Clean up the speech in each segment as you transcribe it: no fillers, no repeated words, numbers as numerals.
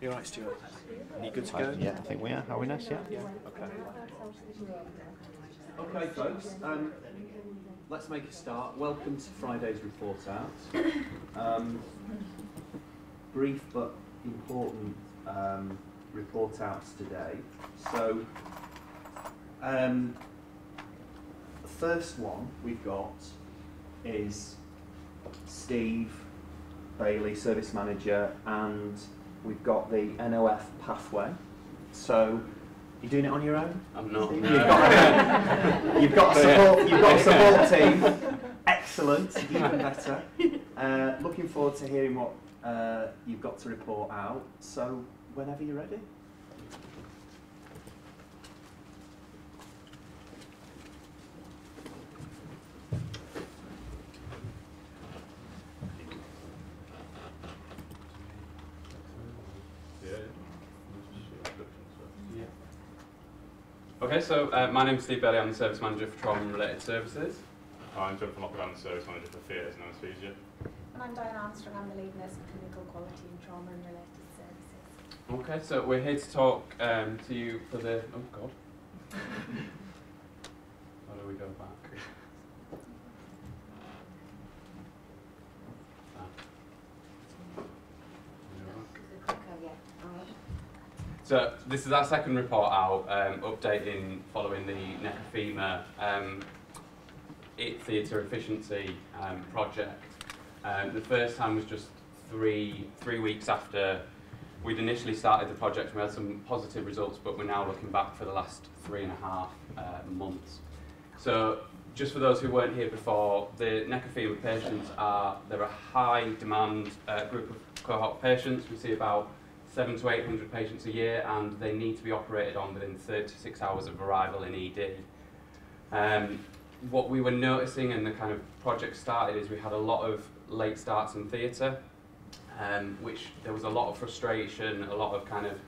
You all right, Stuart? Are you good to go? Yeah, I think we are. Are we nice? Yeah. Yeah. Okay. Okay, folks. Let's make a start. Welcome to Friday's report out. Brief but important report outs today. So, the first one we've got is Steve Bailey, service manager, and we've got the NOF pathway. So, you're doing it on your own? I'm not. You've got a support. You've got a support team. Excellent. Even better. Looking forward to hearing what you've got to report out. So, whenever you're ready. Okay, so my name's Steve Bailey, I'm the service manager for trauma and related services. I'm Jonathan Lockwood, I'm the service manager for theatres and anaesthesia. And I'm Diane Armstrong, I'm the lead nurse for clinical quality and trauma and related services. Okay, so we're here to talk to you for the... Oh, God. How do we go back? So this is our second report out, updating following the NECA FEMA theatre efficiency project. The first time was just three weeks after we'd initially started the project. We had some positive results, but we're now looking back for the last 3.5 months. So just for those who weren't here before, the NECA FEMA patients they're a high demand group of cohort patients. We see about 700 to 800 patients a year, and they need to be operated on within 36 hours of arrival in ED. What we were noticing and the kind of project started is we had a lot of late starts in theatre, which there was a lot of frustration, a lot of kind of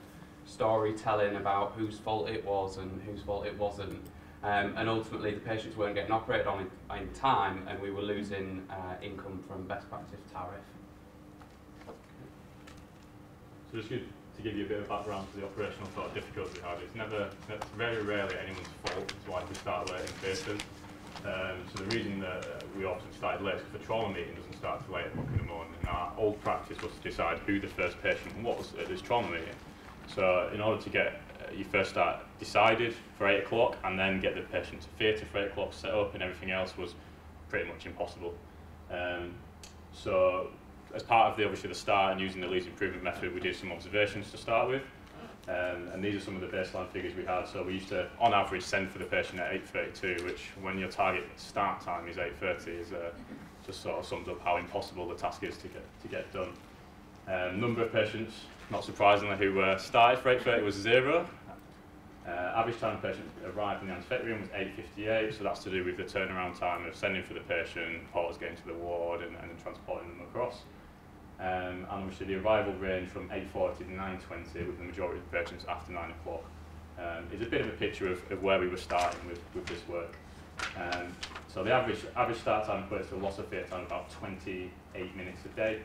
storytelling about whose fault it was and whose fault it wasn't. And ultimately the patients weren't getting operated on in time, and we were losing income from best practice tariff. So just to give you a bit of background to the operational sort of difficulty we had, it's very rarely anyone's fault to why we start late in theatres. So the reason that we often started late is because the trauma meeting doesn't start till 8 o'clock in the morning, and our old practice was to decide who the first patient was at this trauma meeting. So in order to get your first start decided for 8 o'clock and then get the patient to theatre for 8 o'clock set up and everything else was pretty much impossible. So as part of obviously the start and using the Leeds improvement method, we did some observations to start with, and these are some of the baseline figures we had. So we used to, on average, send for the patient at 8:32, which when your target start time is 8:30, is just sort of sums up how impossible the task is to get done. Number of patients, not surprisingly, who started for 8:30 was 0. Average time the patient arrived in the anaesthetic room was 8:58, so that's to do with the turnaround time of sending for the patient, porters getting to the ward, and then transporting them across. And obviously the arrival range from 8:40 to 9:20, with the majority of the patients after 9 o'clock, is a bit of a picture of where we were starting with this work. So the average start time equates to a loss of theatre time of about 28 minutes a day,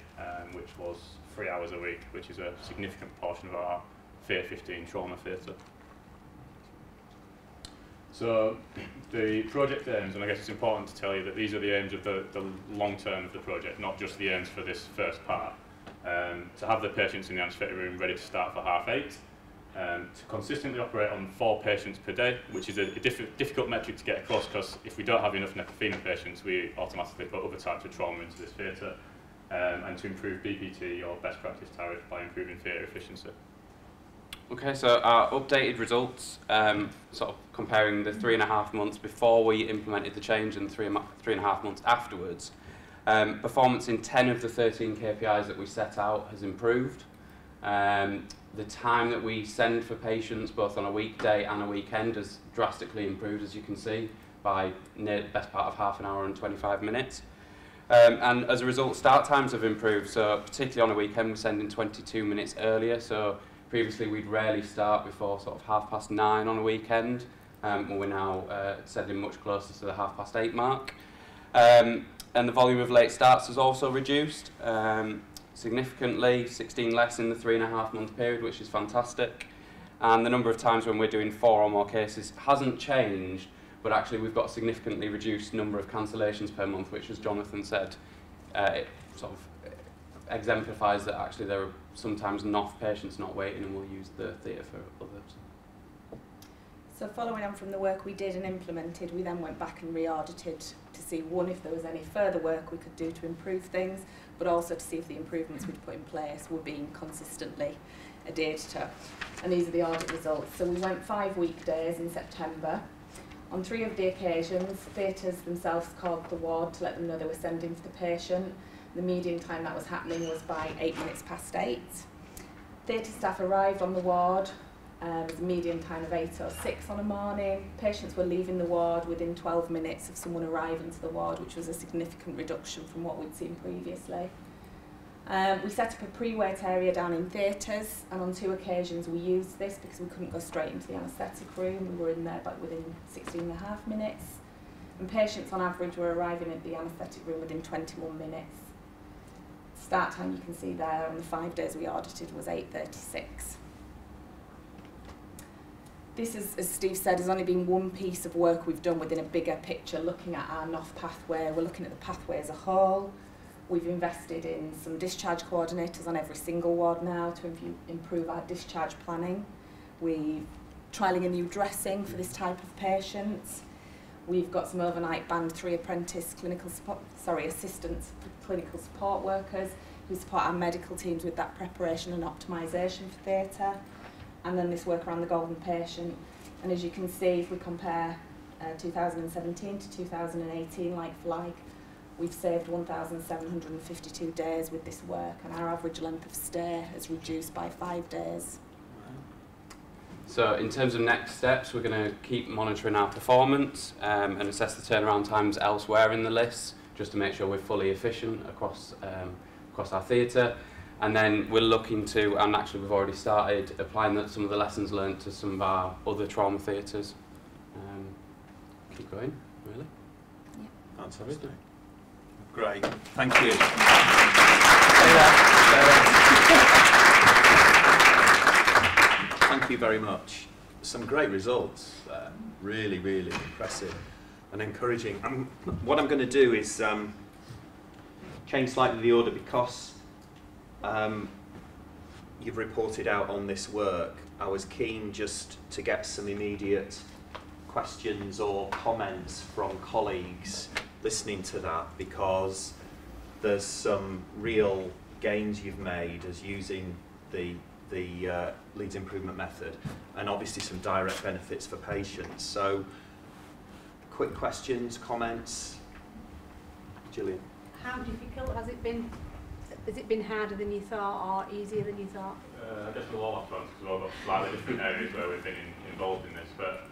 which was 3 hours a week, which is a significant portion of our Theatre 15 trauma theatre. So the project aims, and I guess it's important to tell you that these are the aims of the long term of the project, not just the aims for this first part. To have the patients in the anaesthetic room ready to start for 8:30, to consistently operate on 4 patients per day, which is a difficult metric to get across, because if we don't have enough NECA FEMA patients, we automatically put other types of trauma into this theatre, and to improve BPT, or best practice tariff, by improving theatre efficiency. Okay, so our updated results, sort of comparing the 3.5 months before we implemented the change and 3.5 months afterwards. Performance in 10 of the 13 KPIs that we set out has improved. The time that we send for patients, both on a weekday and a weekend, has drastically improved, as you can see, by near the best part of half an hour and 25 minutes. And as a result, start times have improved, so particularly on a weekend we're sending 22 minutes earlier. So previously we'd rarely start before sort of 9:30 on a weekend, and we're now sending much closer to the 8:30 mark. And the volume of late starts has also reduced. significantly, 16 less in the 3.5-month period, which is fantastic. And the number of times when we're doing 4 or more cases hasn't changed, but actually we've got a significantly reduced number of cancellations per month, which, as Jonathan said, it sort of exemplifies that actually there are sometimes enough patients not waiting and will use the theatre for others. So following on from the work we did and implemented, we then went back and re-audited to see, one, if there was any further work we could do to improve things, but also to see if the improvements we'd put in place were being consistently adhered to. And these are the audit results. So we went 5 weekdays in September. On 3 of the occasions, theatres themselves called the ward to let them know they were sending for the patient. The median time that was happening was by 8 minutes past 8. Theatre staff arrived on the ward. It was a median time of 8:06 on a morning. Patients were leaving the ward within 12 minutes of someone arriving to the ward, which was a significant reduction from what we'd seen previously. We set up a pre-wait area down in theatres, and on 2 occasions we used this because we couldn't go straight into the anaesthetic room. We were in there but within 16.5 minutes. And patients on average were arriving at the anaesthetic room within 21 minutes. Start time you can see there on the 5 days we audited was 8:36. This is, as Steve said, has only been one piece of work we've done within a bigger picture, looking at our NOF pathway. We're looking at the pathway as a whole. We've invested in some discharge coordinators on every single ward now to improve our discharge planning. We're trialling a new dressing for this type of patients. We've got some overnight band 3 apprentice assistants, clinical support workers who support our medical teams with that preparation and optimisation for theatre. And then this work around the golden patient. And as you can see, if we compare 2017 to 2018, like for like, we've saved 1,752 days with this work, and our average length of stay has reduced by 5 days. So in terms of next steps, we're going to keep monitoring our performance and assess the turnaround times elsewhere in the list, just to make sure we're fully efficient across our theatre. And then we're looking to, and actually we've already started, applying some of the lessons learned to some of our other trauma theatres. Keep going, really. Yeah. Fantastic. Great, thank you. Thank you very much. Some great results, really, really impressive and encouraging. What I'm going to do is change slightly the order because you've reported out on this work. I was keen just to get some immediate questions or comments from colleagues listening to that, because there's some real gains you've made as using the Leeds improvement method, and obviously some direct benefits for patients. So quick questions, comments. Gillian. How difficult has it been? Has it been harder than you thought or easier than you thought? I guess we'll all have to answer because we've all got slightly different areas where we've been involved in this, but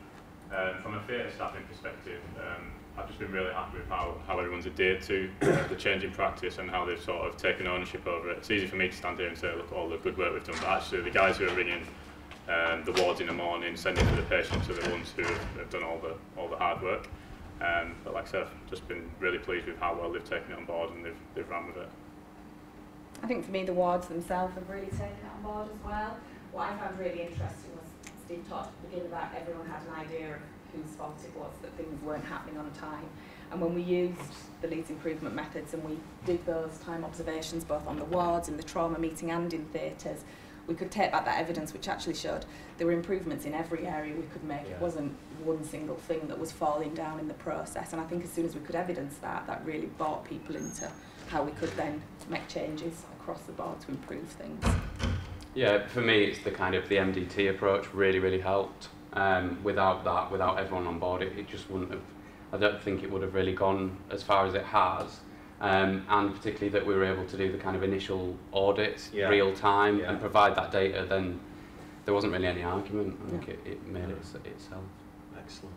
from a theatre staffing perspective, I've just been really happy with how everyone's adhered to the change in practice and how they've sort of taken ownership over it. It's easy for me to stand here and say, look at all the good work we've done, but actually the guys who are ringing the wards in the morning, sending for the patients, are the ones who have done all the hard work. But like I said, I've just been really pleased with how well they've taken it on board and they've run with it. I think for me the wards themselves have really taken it on board as well. What I found really interesting was Steve talked at the beginning about everyone had an idea of whose fault it was that things weren't happening on time. And when we used the Leeds improvement methods and we did those time observations both on the wards, in the trauma meeting and in theatres, we could take back that evidence which actually showed there were improvements in every area we could make. Yeah. It wasn't one single thing that was falling down in the process. And I think as soon as we could evidence that, that really brought people into how we could then make changes across the board to improve things. Yeah, for me it's the kind of the MDT approach really helped. Without that, without everyone on board, it just wouldn't have, I don't think it would have really gone as far as it has. And particularly that we were able to do the kind of initial audits, real time, and provide that data, then there wasn't really any argument. I think it made it itself. Excellent.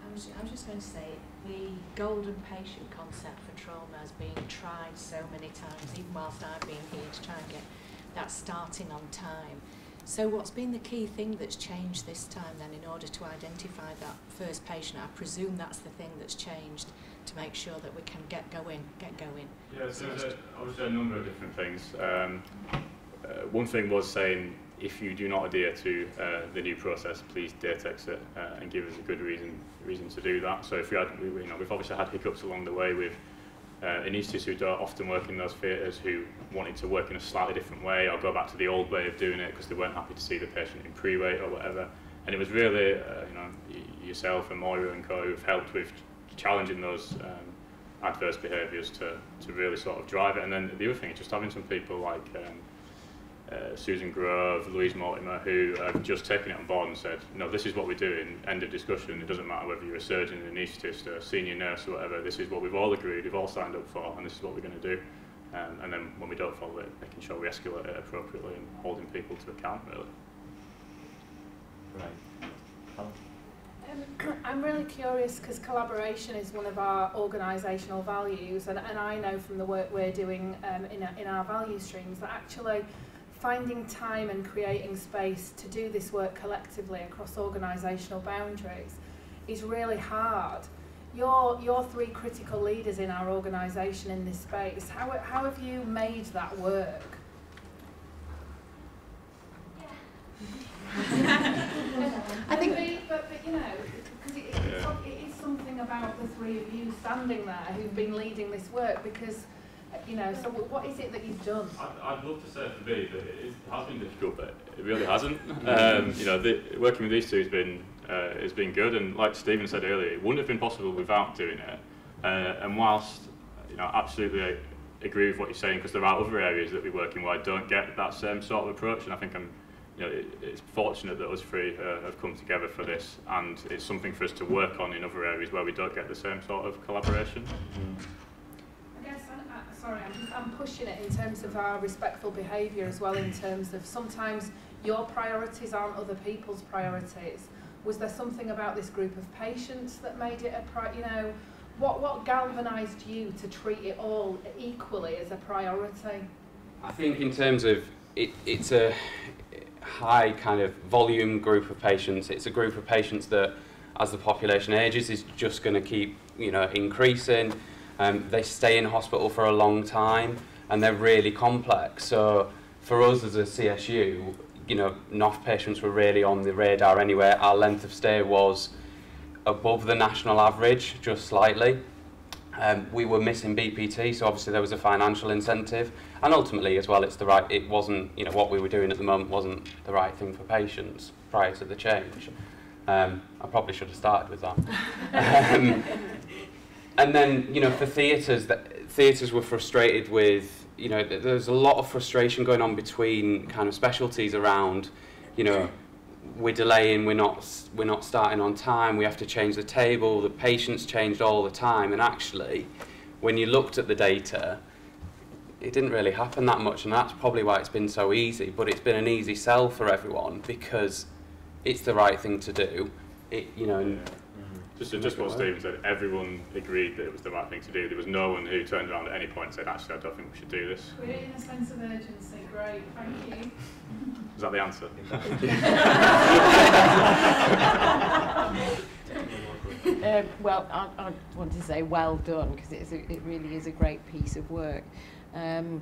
I was just going to say, the golden patient concept for trauma has been tried so many times, even whilst I've been here, to try and get that starting on time. So what's been the key thing that's changed this time then in order to identify that first patient? I presume that's the thing that's changed to make sure that we can get going. Yeah, so there's obviously a number of different things. One thing was saying, if you do not adhere to the new process, please date exit and give us a good reason to do that. So if we've obviously had hiccups along the way with anaesthetists who don't often work in those theatres, who wanted to work in a slightly different way or go back to the old way of doing it because they weren't happy to see the patient in pre-wait or whatever. And it was really yourself and Moira and co who've helped with challenging those adverse behaviours to really sort of drive it. And then the other thing is just having some people like Susan Grove, Louise Mortimer, who have just taken it on board and said, no, this is what we're doing, end of discussion. It doesn't matter whether you're a surgeon, an anaesthetist, a senior nurse or whatever, this is what we've all agreed, we've all signed up for, and this is what we're going to do. And then when we don't follow it, making sure we escalate it appropriately and holding people to account, really. Right. I'm really curious because collaboration is one of our organisational values, and I know from the work we're doing in our value streams that actually finding time and creating space to do this work collectively across organisational boundaries is really hard. You're three critical leaders in our organisation in this space. How have you made that work? I think, but you know, because it is something about the three of you standing there who've been leading this work, because, you know, so what is it that you've done? I'd love to say for me that it has been difficult, but it really hasn't. You know, working with these two has been good, and like Stephen said earlier, it wouldn't have been possible without doing it. And whilst, you know, absolutely I agree with what you're saying, because there are other areas that we work in where I don't get that same sort of approach, and I think it's fortunate that us three have come together for this, and it's something for us to work on in other areas where we don't get the same sort of collaboration. I guess, I'm pushing it in terms of our respectful behaviour as well, in terms of sometimes your priorities aren't other people's priorities. Was there something about this group of patients that made it what galvanised you to treat it all equally as a priority? I think in terms of it's a high kind of volume group of patients. It's a group of patients that, as the population ages, is just going to keep, increasing. They stay in hospital for a long time, and they're really complex. So for us as a CSU, NOF patients were really on the radar anyway. Our length of stay was above the national average, just slightly. We were missing BPT, so obviously there was a financial incentive, and ultimately as well, it wasn't, what we were doing at the moment wasn't the right thing for patients prior to the change. I probably should have started with that. And then, for theatres were frustrated with, there's a lot of frustration going on between kind of specialties around, we're delaying, we're not starting on time, we have to change the table, the patients changed all the time, and actually, when you looked at the data, it didn't really happen that much, and that's probably why it's been so easy, but it's been an easy sell for everyone, because it's the right thing to do. Just what Stephen said, everyone agreed that it was the right thing to do. There was no one who turned around at any point and said, actually, I don't think we should do this. Creating a sense of urgency, great, thank you. Is that the answer? Well, I want to say well done, because it really is a great piece of work. And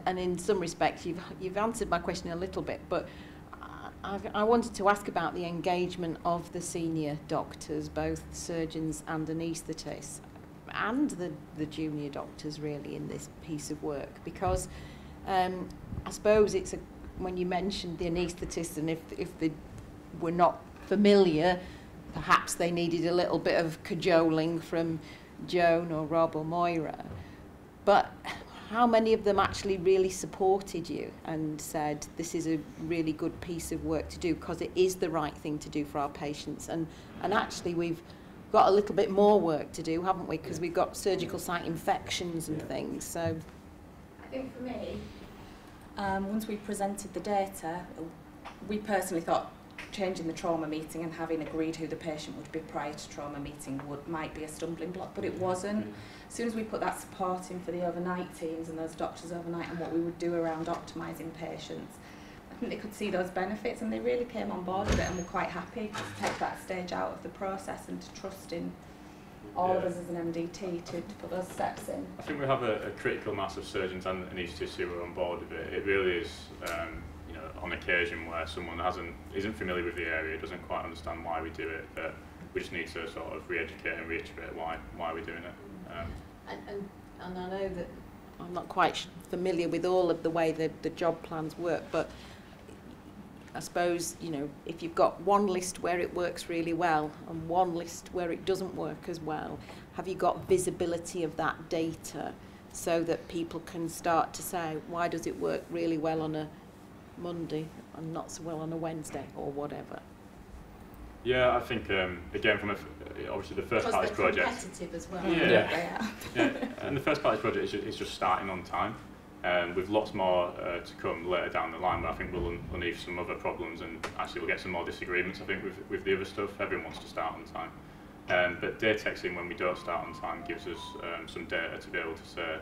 in some respects, you've answered my question a little bit, but I wanted to ask about the engagement of the senior doctors, both surgeons and anaesthetists, and the junior doctors really in this piece of work, because I suppose when you mentioned the anaesthetists, and if they were not familiar, perhaps they needed a little bit of cajoling from Joan or Rob or Moira, but how many of them actually really supported you and said, this is a really good piece of work to do because it is the right thing to do for our patients? And actually we've got a little bit more work to do, haven't we? Because we've got surgical site infections and things. So I think for me, once we presented the data, we personally thought changing the trauma meeting and having agreed who the patient would be prior to trauma meeting might be a stumbling block, but it wasn't. As soon as we put that support in for the overnight teams and those doctors overnight and what we would do around optimising patients, think they could see those benefits, and they really came on board with it and were quite happy to take that stage out of the process and to trust in all of us as an MDT to put those steps in. I think we have a critical mass of surgeons and anaesthetists who are on board with it. It really is, you know, on occasion where someone isn't familiar with the area, doesn't quite understand why we do it, that we just need to sort of re-educate and reiterate why we're doing it. And I know that I'm not quite familiar with all of the way the job plans work, but I suppose, you know, if you've got one list where it works really well and one list where it doesn't work as well, have you got visibility of that data so that people can start to say, why does it work really well on a Monday and not so well on a Wednesday or whatever? Yeah, I think, again, from obviously the first part of this project. Competitive as well. Yeah. And the first part of this project is just starting on time. With lots more to come later down the line, but I think we'll unearth some other problems, and actually we'll get some more disagreements, I think, with the other stuff. Everyone wants to start on time. But data texting, when we don't start on time, gives us some data to be able to say,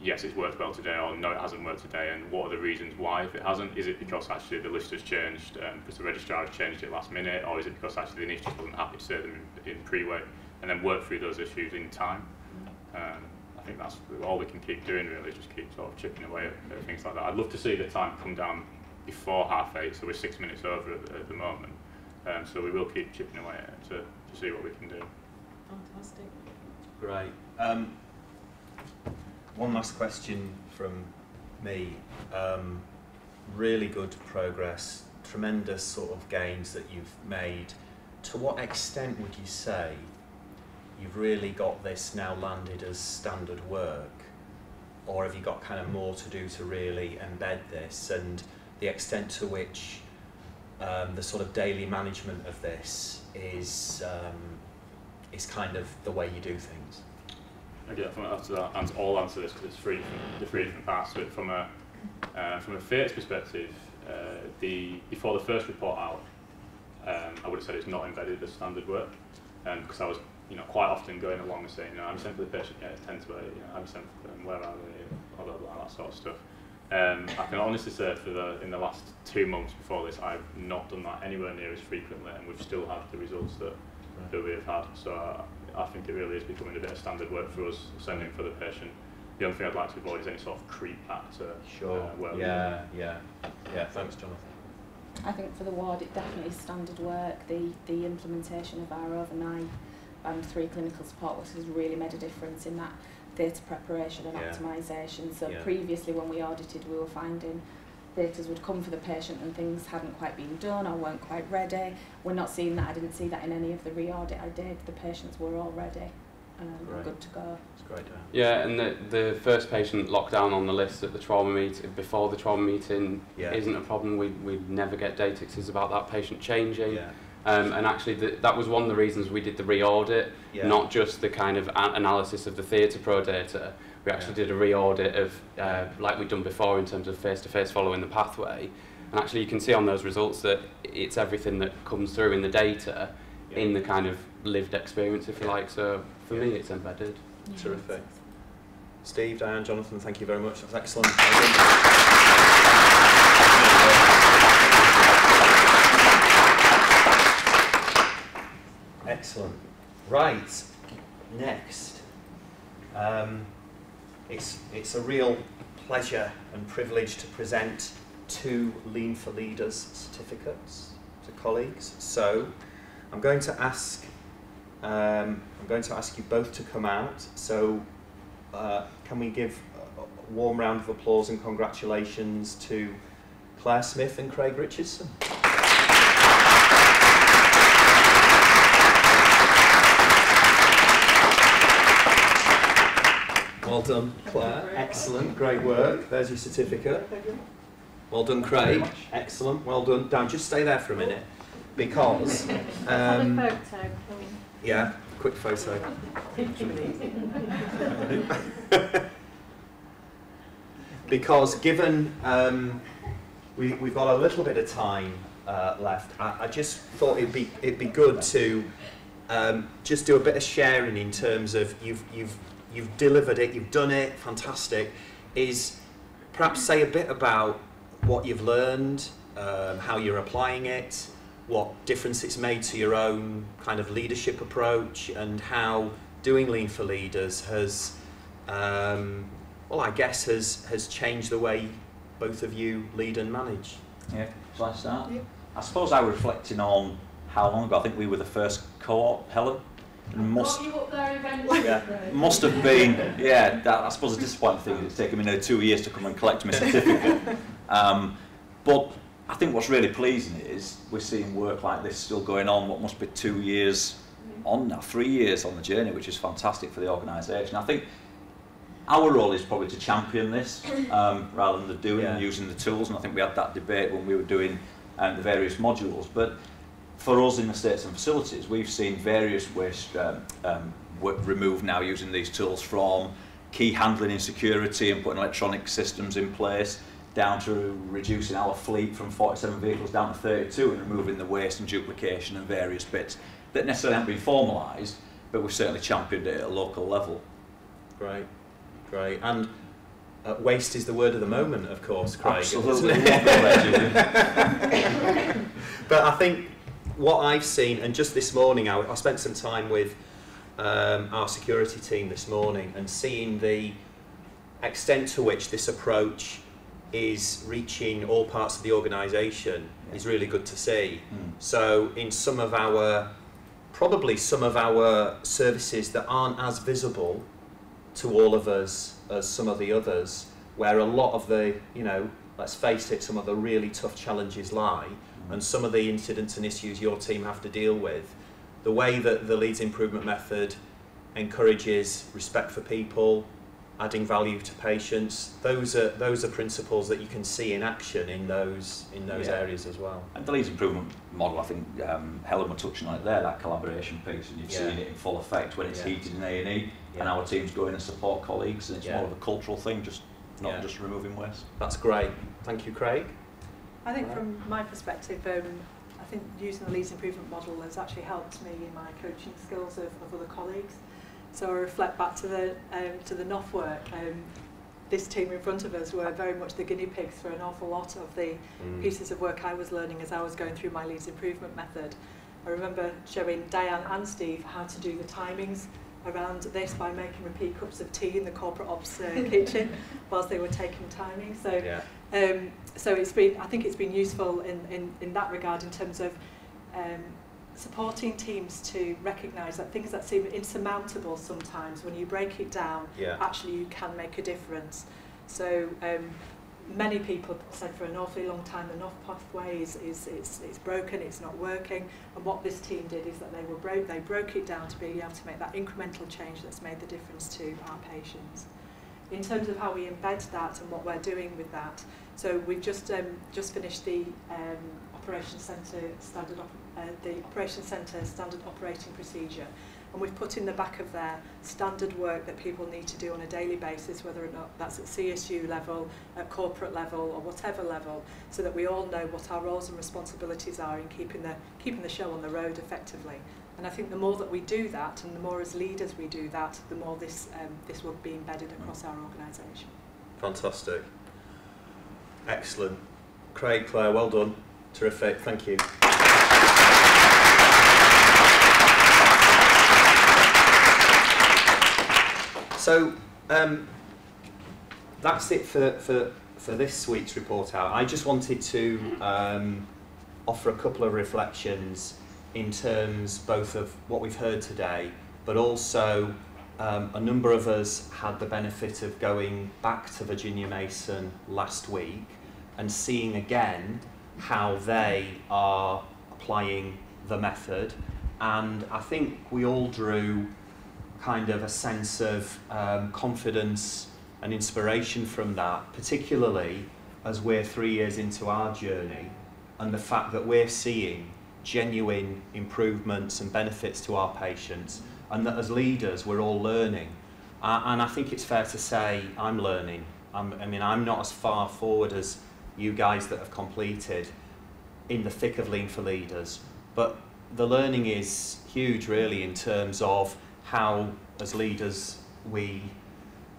yes, it's worked well today, or no, it hasn't worked today, and what are the reasons why if it hasn't? Is it because actually the list has changed because the registrar has changed it last minute, or is it because actually the anaesthetist wasn't happy to say them in pre-weight, and then work through those issues in time? I think that's all we can keep doing, really, just keep sort of chipping away at things like that. I'd love to see the time come down before 8:30, so we're 6 minutes over at the moment. So we will keep chipping away at it to see what we can do. Fantastic. Great. One last question from me. Really good progress, tremendous sort of gains that you've made. To what extent would you say you've really got this now landed as standard work, or have you got kind of more to do to really embed this, and the extent to which the sort of daily management of this is kind of the way you do things? Okay, I'll answer this because it's three different parts to it. From a theatres perspective, before the first report out, I would have said it's not embedded as standard work, because I was, you know, quite often going along and saying, you know, I'm sent for the patient, yeah, it's 10 to 8, you know, I'm sent for them, where are they, blah, blah, blah, that sort of stuff. I can honestly say in the last 2 months before this, I've not done that anywhere near as frequently, and we've still had the results that we have had. So I think it really is becoming a bit of standard work for us, sending for the patient. The only thing I'd like to avoid is any sort of creep back to where thanks, Jonathan. I think for the ward it definitely is standard work. The implementation of our overnight and 3 clinical support workers has really made a difference in that theatre preparation and optimisation. So previously when we audited, we were finding theatres would come for the patient and things hadn't quite been done or weren't quite ready. We're not seeing that. I didn't see that in any of the re-audit I did. The patients were all ready and good to go. It's great to have. Yeah, and the first patient locked down on the list at the trauma meeting, before the trauma meeting, isn't a problem. We'd never get datexes about that patient changing. Yeah. And actually that was one of the reasons we did the re-audit, not just the kind of analysis of the Theatre Pro data. We actually did a re-audit of, like we'd done before in terms of face-to-face following the pathway. And actually you can see on those results that it's everything that comes through in the data in the kind of lived experience, if you like. So for me, it's embedded. Terrific. Steve, Diane, Jonathan, thank you very much. That's excellent. Excellent. Right, next. It's a real pleasure and privilege to present 2 Lean for Leaders certificates to colleagues. So I'm going to ask you both to come out. So can we give a warm round of applause and congratulations to Claire Smith and Craig Richardson. Well done, Claire. Excellent, great work. There's your certificate. Well done, Craig. Excellent, well done. Dan, just stay there for a minute, because... yeah, quick photo. Because given we've got a little bit of time left, I just thought it'd be good to just do a bit of sharing in terms of you've delivered it, you've done it, fantastic. Is perhaps say a bit about what you've learned, how you're applying it, what difference it's made to your own kind of leadership approach, and how doing Lean for Leaders has, well, I guess has changed the way both of you lead and manage. Yeah, shall I start? Yeah. I suppose I was reflecting on how long ago. I think we were the first co-op, Helen. Must, Got you up there eventually. yeah, must have been, yeah, that, I suppose the disappointing thing is it's taken me now 2 years to come and collect my certificate. But I think what's really pleasing is we're seeing work like this still going on, what must be 2 years on now, 3 years on the journey, which is fantastic for the organisation. I think our role is probably to champion this rather than the doing and using the tools, and I think we had that debate when we were doing the various modules. But for us in estates and facilities, we've seen various waste removed now using these tools, from key handling in security and putting electronic systems in place, down to reducing our fleet from 47 vehicles down to 32 and removing the waste and duplication and various bits that necessarily haven't been formalised, but we've certainly championed it at a local level. Great, great. And waste is the word of the moment, of course, Craig. Absolutely. But I think what I've seen, and just this morning, I spent some time with our security team this morning, and seeing the extent to which this approach is reaching all parts of the organisation is really good to see. So in some of our, probably some of our services that aren't as visible to all of us as some of the others, where a lot of the, you know, let's face it, some of the really tough challenges lie, and some of the incidents and issues your team have to deal with, the way that the Leeds improvement method encourages respect for people, adding value to patients, those are principles that you can see in action in those areas as well. And the Leeds improvement model, I think Helen was touching on it there, that collaboration piece, and you've seen it in full effect when it's heated in A&E, and our teams go in and support colleagues, and it's more of a cultural thing, just not just removing waste. That's great. Thank you, Craig. I think from my perspective, I think using the Leeds improvement model has actually helped me in my coaching skills of other colleagues. So I reflect back to the NOF work. This team in front of us were very much the guinea pigs for an awful lot of the pieces of work I was learning as I was going through my Leeds improvement method. I remember showing Diane and Steve how to do the timings around this by making repeat cups of tea in the corporate ops kitchen whilst they were taking timing. So, so it's been, I think it's been useful in that regard in terms of supporting teams to recognise that things that seem insurmountable sometimes, when you break it down, actually you can make a difference. So many people said for an awfully long time the NOF pathway is broken, it's not working, and what this team did is that they broke it down to be able to make that incremental change that's made the difference to our patients. In terms of how we embed that and what we're doing with that, so we've just finished the Operations Centre standard operating procedure, and we've put in the back of there standard work that people need to do on a daily basis, whether or not that's at CSU level, at corporate level, or whatever level, so that we all know what our roles and responsibilities are in keeping the show on the road effectively. And I think the more that we do that, and the more as leaders we do that, the more this will be embedded across our organisation. Fantastic. Excellent. Craig, Claire, well done. Terrific, thank you. So that's it for this week's report out. I just wanted to offer a couple of reflections in terms both of what we've heard today, but also a number of us had the benefit of going back to Virginia Mason last week and seeing again how they are applying the method, and I think we all drew kind of a sense of confidence and inspiration from that, particularly as we're 3 years into our journey, and the fact that we're seeing genuine improvements and benefits to our patients, and that as leaders we're all learning. And I think it's fair to say I'm learning. I'm not as far forward as you guys that have completed in the thick of Lean for Leaders, but the learning is huge really in terms of how as leaders we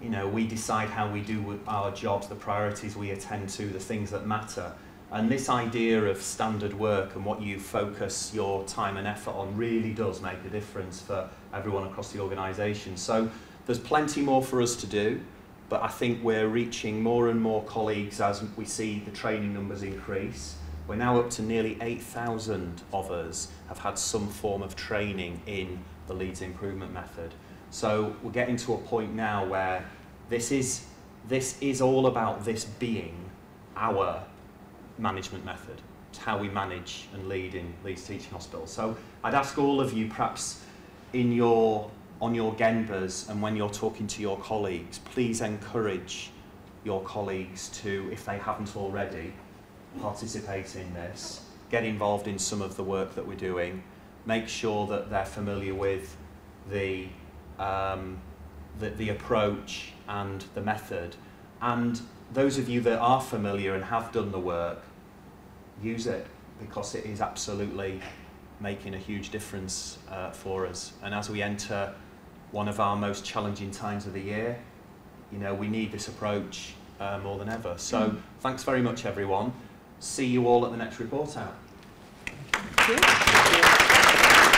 you know, we decide how we do our jobs, the priorities we attend to, the things that matter. And this idea of standard work and what you focus your time and effort on really does make a difference for everyone across the organisation. So there's plenty more for us to do, but I think we're reaching more and more colleagues as we see the training numbers increase. We're now up to nearly 8,000 of us have had some form of training in the Leeds improvement method. So we're getting to a point now where this is all about this being our management method. It's how we manage and lead in Leeds Teaching Hospital. So I'd ask all of you, perhaps on your Genbas and when you're talking to your colleagues, please encourage your colleagues to, if they haven't already, participate in this, get involved in some of the work that we're doing, make sure that they're familiar with the approach and the method. And those of you that are familiar and have done the work, use it, because it is absolutely making a huge difference for us. And as we enter one of our most challenging times of the year, you know, we need this approach more than ever. So thanks very much, everyone. See you all at the next report out. Thank you.